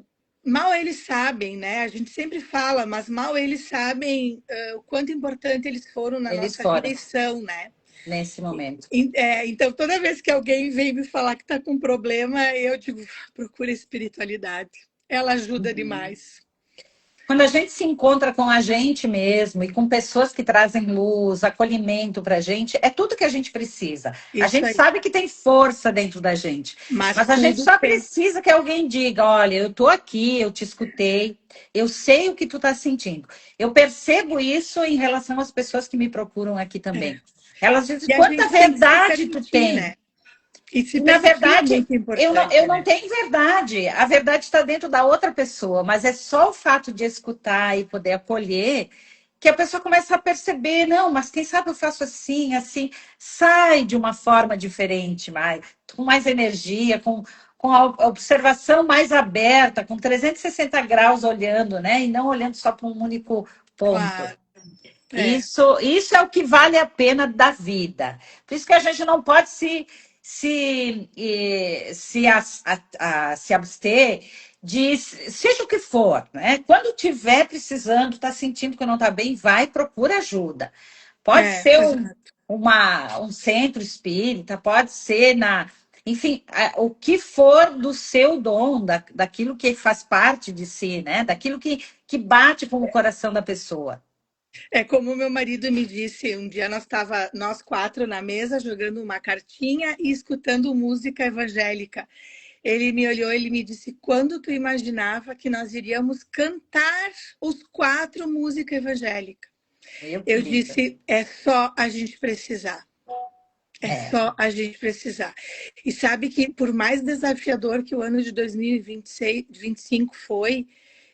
mal eles sabem, né? A gente sempre fala, mas mal eles sabem, o quanto importante eles foram na Eles nossa vida foram e são, né? nesse momento. Então, toda vez que alguém vem me falar que está com problema, eu digo, procura espiritualidade. Ela ajuda Uhum. demais. Quando a gente se encontra com a gente mesmo e com pessoas que trazem luz, acolhimento para a gente, é tudo que a gente precisa. A Isso gente aí. sabe que tem força dentro da gente, Mas mas a gente tudo só tem. precisa que alguém diga: olha, eu estou aqui, eu te escutei, eu sei o que tu está sentindo. Eu percebo isso em relação às pessoas que me procuram aqui É. também. Elas dizem: E a quanta gente tem que se verdade tu permitir, tem. né? E se E, na permitir é verdade, muito eu importante, não né? tenho verdade. A verdade está dentro da outra pessoa, mas é só o fato de escutar e poder acolher que a pessoa começa a perceber, não, mas quem sabe eu faço assim, assim, sai de uma forma diferente, com mais energia, com a observação mais aberta, com 360 graus olhando, né? E não olhando só para um único ponto. Claro. É, Isso é o que vale a pena da vida. Por isso que a gente não pode se abster de seja o que for, né? Quando tiver precisando, está sentindo que não está bem, vai, procura ajuda. Pode ser exato. um centro espírita, pode ser enfim, o que for do seu dom, daquilo que faz parte de si, né? Daquilo que bate com o coração da pessoa. É como meu marido me disse, um dia nós quatro na mesa jogando uma cartinha e escutando música evangélica. Ele me olhou, ele me disse: "Quando tu imaginava que nós iríamos cantar os quatro música evangélica?" Eu que Eu lindo. disse: "É só a gente precisar." É É, só a gente precisar. E sabe que, por mais desafiador que o ano de 2026, 25 foi,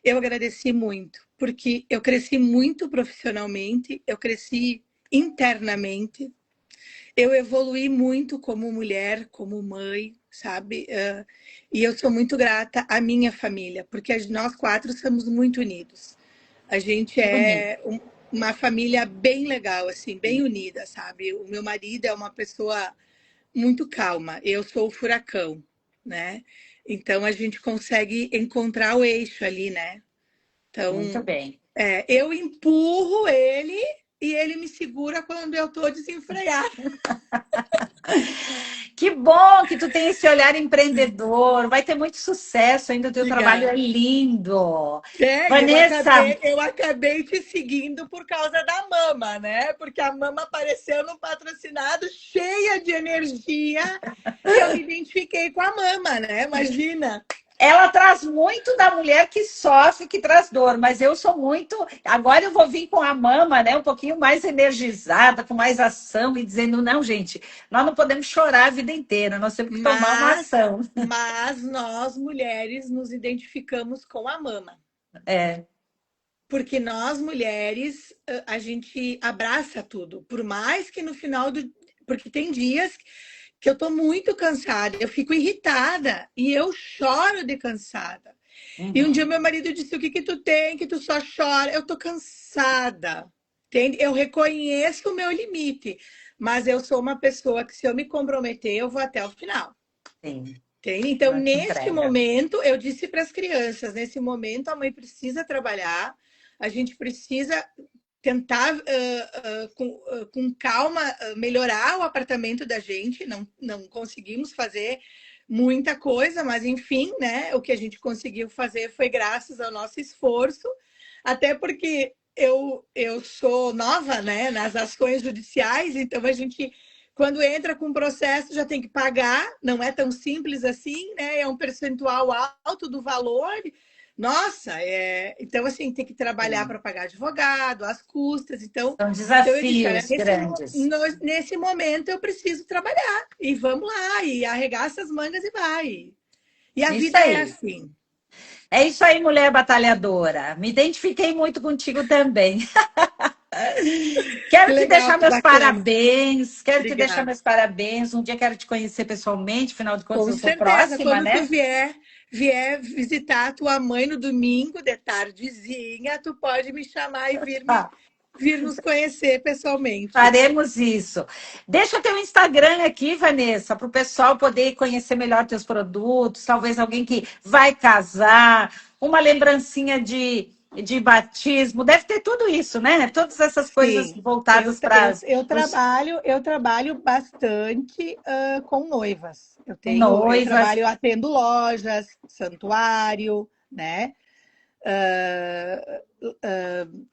eu agradeci muito, porque eu cresci muito profissionalmente, eu cresci internamente, eu evolui muito como mulher, como mãe, sabe? E eu sou muito grata à minha família, porque nós quatro somos muito unidos. A gente que bonito. é uma família bem legal, assim, bem unida, sabe? O meu marido é uma pessoa muito calma. Eu sou o furacão, né? Então a gente consegue encontrar o eixo ali, né? Muito Então, bem. eu empurro ele e ele me segura quando eu tô desenfreada. Que bom que tu tem esse olhar empreendedor. Vai ter muito sucesso ainda. O teu trabalho é Obrigada. lindo. E Vanessa, eu acabei te seguindo por causa da mama, né? Porque a mama apareceu no patrocinado cheia de energia e eu me identifiquei com a mama, né? Imagina. ela traz muito da mulher que sofre, que traz dor, mas eu sou muito. Agora eu vou vir com a mama, né? Um pouquinho mais energizada, com mais ação e dizendo: não, gente, nós não podemos chorar a vida inteira, nós temos que tomar uma Mas, ação. mas nós mulheres nos identificamos com a mama, É, porque nós mulheres a gente abraça tudo, por mais que no final do, porque tem dias que eu tô muito cansada, eu fico irritada e eu choro de cansada. E um dia uhum. meu marido disse: "O que que tu tem que tu só chora?" Eu tô cansada. Entende? Eu reconheço o meu limite, mas eu sou uma pessoa que, se eu me comprometer, eu vou até o final. Sim, Entende? Então, ela se neste entrega. momento, eu disse para as crianças: nesse momento, a mãe precisa trabalhar, a gente precisa tentar, com calma, melhorar o apartamento da gente. Não conseguimos fazer muita coisa, mas enfim, né? O que a gente conseguiu fazer foi graças ao nosso esforço, até porque eu sou nova, né, nas ações judiciais, então a gente, quando entra com processo, já tem que pagar, não é tão simples assim, né? É um percentual alto do valor. Nossa, então assim, tem que trabalhar Sim. para pagar advogado, as custas. São Então eu disse, olha, desafios grandes. nesse momento eu preciso trabalhar. E vamos lá, e arregaça as mangas e vai. E a Isso vida é aí. assim. É isso aí, mulher batalhadora. Me identifiquei muito contigo também. Que Quero te legal, deixar que meus bacana. parabéns. Quero te deixar Obrigada. meus parabéns. Um dia quero te conhecer pessoalmente, afinal de contas, Com eu sou certeza, próxima, quando tu né? vier visitar a tua mãe no domingo, de tardezinha, tu pode me chamar e Tá. vir nos conhecer pessoalmente. Faremos isso. Deixa teu Instagram aqui, Vanessa, para o pessoal poder conhecer melhor teus produtos. Talvez alguém que vai casar, uma lembrancinha de batismo. Deve ter tudo isso, né? Todas essas coisas Sim, voltadas para os eu trabalho bastante com noivas. noivas. Atendo lojas, santuário, né? Ah,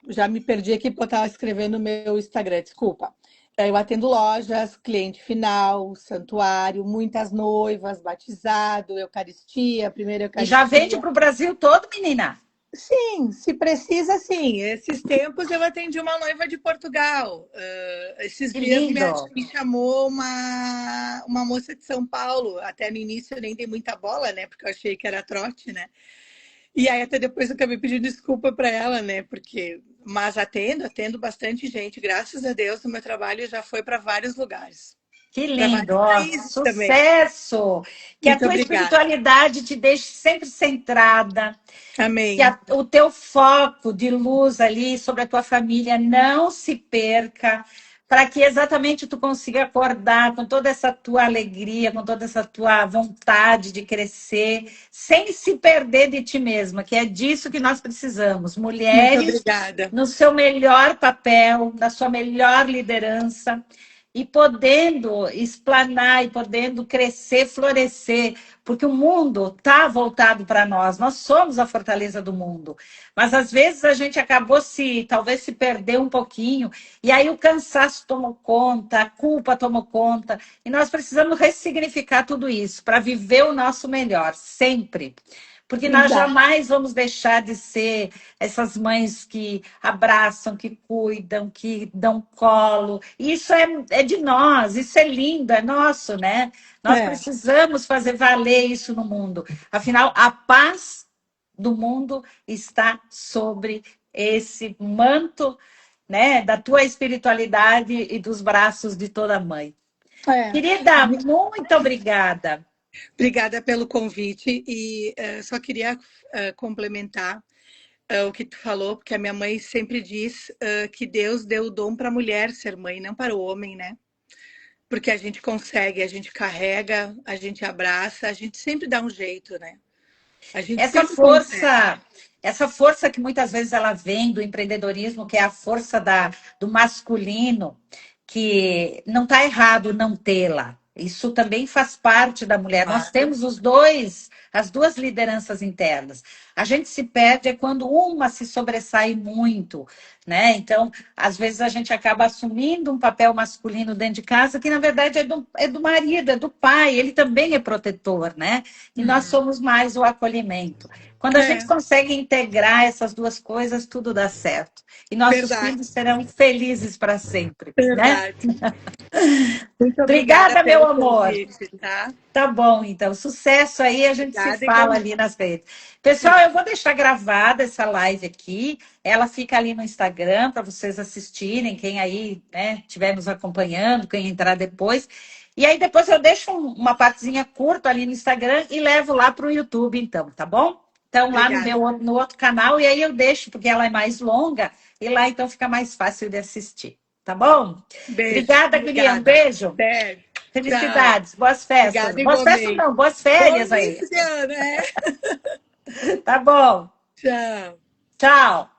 já me perdi aqui porque eu estava escrevendo no meu Instagram, desculpa. Eu atendo lojas, cliente final, santuário, muitas noivas, batizado, Eucaristia, primeira E já vende Eucaristia. para o Brasil todo, menina. Sim, se precisa, sim. Esses tempos eu atendi uma noiva de Portugal. Esses Que dias lindo. me chamou uma moça de São Paulo. Até no início eu nem dei muita bola, né? Porque eu achei que era trote, né? E aí até depois eu acabei pedindo desculpa para ela, né? Mas atendo bastante gente. Graças a Deus, o meu trabalho já foi para vários lugares, Que para lindo, vários ó, países também. sucesso! Que a Muito tua obrigada. espiritualidade te deixe sempre centrada, que Amém. o teu foco de luz ali sobre a tua família não se perca, para que exatamente tu consiga acordar com toda essa tua alegria, com toda essa tua vontade de crescer, sem se perder de ti mesma, que é disso que nós precisamos. Muito Mulheres obrigada. no seu melhor papel, na sua melhor liderança e podendo explanar e podendo crescer, florescer, porque o mundo está voltado para nós, nós somos a fortaleza do mundo. Mas às vezes a gente acabou talvez se perder um pouquinho, e aí o cansaço tomou conta, a culpa tomou conta, e nós precisamos ressignificar tudo isso para viver o nosso melhor, sempre. Porque nós Verdade. jamais vamos deixar de ser essas mães que abraçam, que cuidam, que dão colo. Isso é de nós, isso é lindo, é nosso, né? Nós É, precisamos fazer valer isso no mundo. Afinal, a paz do mundo está sobre esse manto, né, da tua espiritualidade e dos braços de toda mãe. é. Querida, muito obrigada. Obrigada pelo convite e só queria complementar o que tu falou, porque a minha mãe sempre diz que Deus deu o dom para a mulher ser mãe, não para o homem, né? Porque a gente consegue, a gente carrega, a gente abraça, a gente sempre dá um jeito, né? A gente Essa sempre consegue. força, essa força que muitas vezes ela vem do empreendedorismo, que é a força do masculino, que não está errado não tê-la. Isso também faz parte da mulher. Nós Claro. temos os dois, as duas lideranças internas. A gente se perde é quando uma se sobressai muito, né? Então, às vezes a gente acaba assumindo um papel masculino dentro de casa que na verdade é do marido, é do pai. Ele também é protetor, né? E nós Uhum. somos mais o acolhimento. Quando a gente É, consegue integrar essas duas coisas, tudo dá certo. E nossos verdade, filhos serão felizes para sempre, né? verdade. Muito obrigada Obrigada, meu pelo amor. convite, tá? Tá bom, então. Sucesso aí, a gente se Obrigada fala ali igualmente. nas redes. Pessoal, eu vou deixar gravada essa live aqui. Ela fica ali no Instagram para vocês assistirem, quem aí, né, estiver nos acompanhando, quem entrar depois. E aí depois eu deixo uma partezinha curta ali no Instagram e levo lá para o YouTube, então, tá bom? Então, lá no Obrigada. no outro canal, e aí eu deixo, porque ela é mais longa, e lá então fica mais fácil de assistir. tá bom? Beijo. Obrigada, guria. Um Obrigada. beijo. Até. Tchau. Felicidades. Boas festas. Obrigada Boas festas igualmente. não, boas Bom férias aí. início de ano, é? Tá bom. Tchau. Tchau.